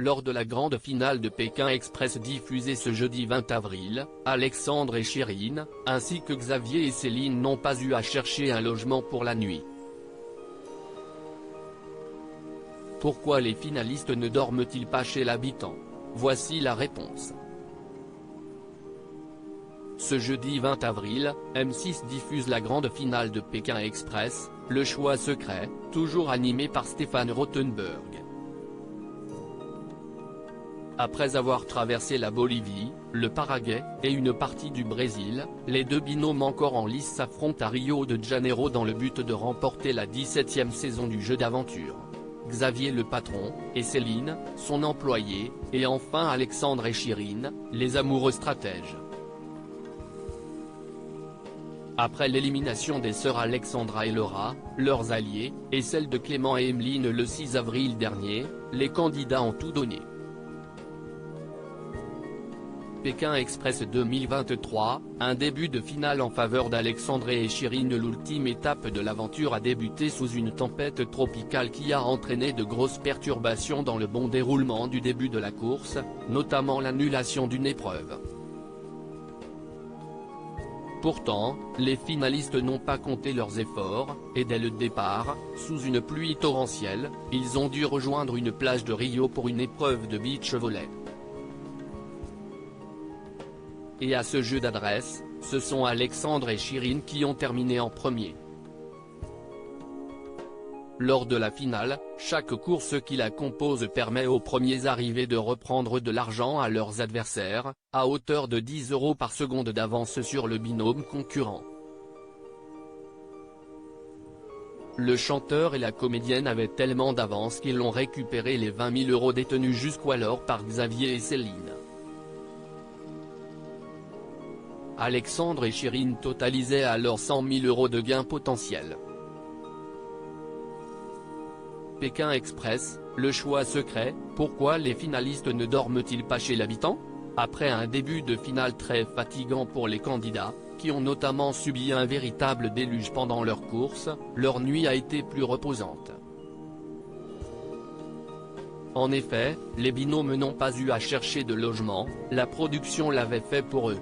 Lors de la grande finale de Pékin Express diffusée ce jeudi 20 avril, Alexandre et Chérine, ainsi que Xavier et Céline n'ont pas eu à chercher un logement pour la nuit. Pourquoi les finalistes ne dorment-ils pas chez l'habitant? Voici la réponse. Ce jeudi 20 avril, M6 diffuse la grande finale de Pékin Express, le choix secret, toujours animé par Stéphane Rothenberg. Après avoir traversé la Bolivie, le Paraguay, et une partie du Brésil, les deux binômes encore en lice s'affrontent à Rio de Janeiro dans le but de remporter la 17e saison du jeu d'aventure. Xavier le patron, et Céline, son employé, et enfin Alexandre et Chérine, les amoureux stratèges. Après l'élimination des sœurs Alexandra et Laura, leurs alliés, et celle de Clément et Emeline le 6 avril dernier, les candidats ont tout donné. Pékin Express 2023, un début de finale en faveur d'Alexandre et Chérine. L'ultime étape de l'aventure a débuté sous une tempête tropicale qui a entraîné de grosses perturbations dans le bon déroulement du début de la course, notamment l'annulation d'une épreuve. Pourtant, les finalistes n'ont pas compté leurs efforts, et dès le départ, sous une pluie torrentielle, ils ont dû rejoindre une plage de Rio pour une épreuve de beach volley. Et à ce jeu d'adresse, ce sont Alexandre et Chérine qui ont terminé en premier. Lors de la finale, chaque course qui la compose permet aux premiers arrivés de reprendre de l'argent à leurs adversaires, à hauteur de 10 € par seconde d'avance sur le binôme concurrent. Le chanteur et la comédienne avaient tellement d'avance qu'ils ont récupéré les 20 000 € détenus jusqu'alors par Xavier et Céline. Alexandre et Chérine totalisaient alors 100 000 € de gains potentiels. Pékin Express, le choix secret, pourquoi les finalistes ne dorment-ils pas chez l'habitant? Après un début de finale très fatigant pour les candidats, qui ont notamment subi un véritable déluge pendant leur course, leur nuit a été plus reposante. En effet, les binômes n'ont pas eu à chercher de logement, la production l'avait fait pour eux.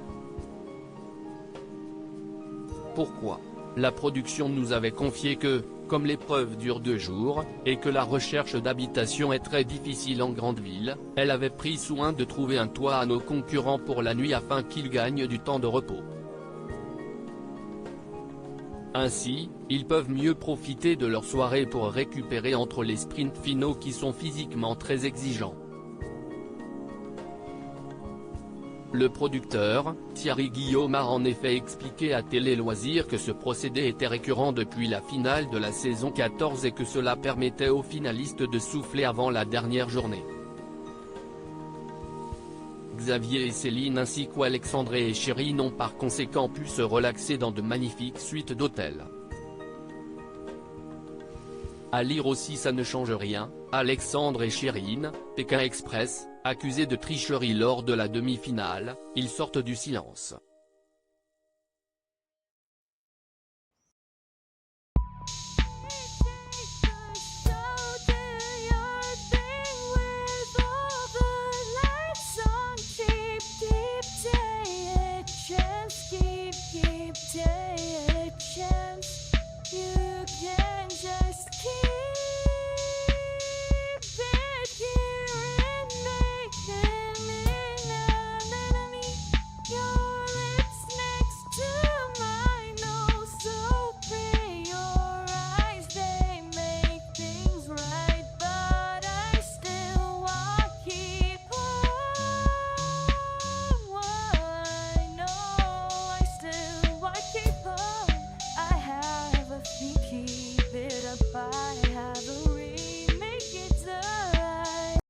Pourquoi? La production nous avait confié que, comme l'épreuve dure 2 jours, et que la recherche d'habitation est très difficile en grande ville, elle avait pris soin de trouver un toit à nos concurrents pour la nuit afin qu'ils gagnent du temps de repos. Ainsi, ils peuvent mieux profiter de leur soirée pour récupérer entre les sprints finaux qui sont physiquement très exigeants. Le producteur, Thierry Guillaume a en effet expliqué à Télé Loisirs que ce procédé était récurrent depuis la finale de la saison 14 et que cela permettait aux finalistes de souffler avant la dernière journée. Xavier et Céline ainsi qu'Alexandre et Chérine ont par conséquent pu se relaxer dans de magnifiques suites d'hôtels. À lire aussi Ça ne change rien, Alexandre et Chérine, Pékin Express, accusés de tricherie lors de la demi-finale, ils sortent du silence. You can just keep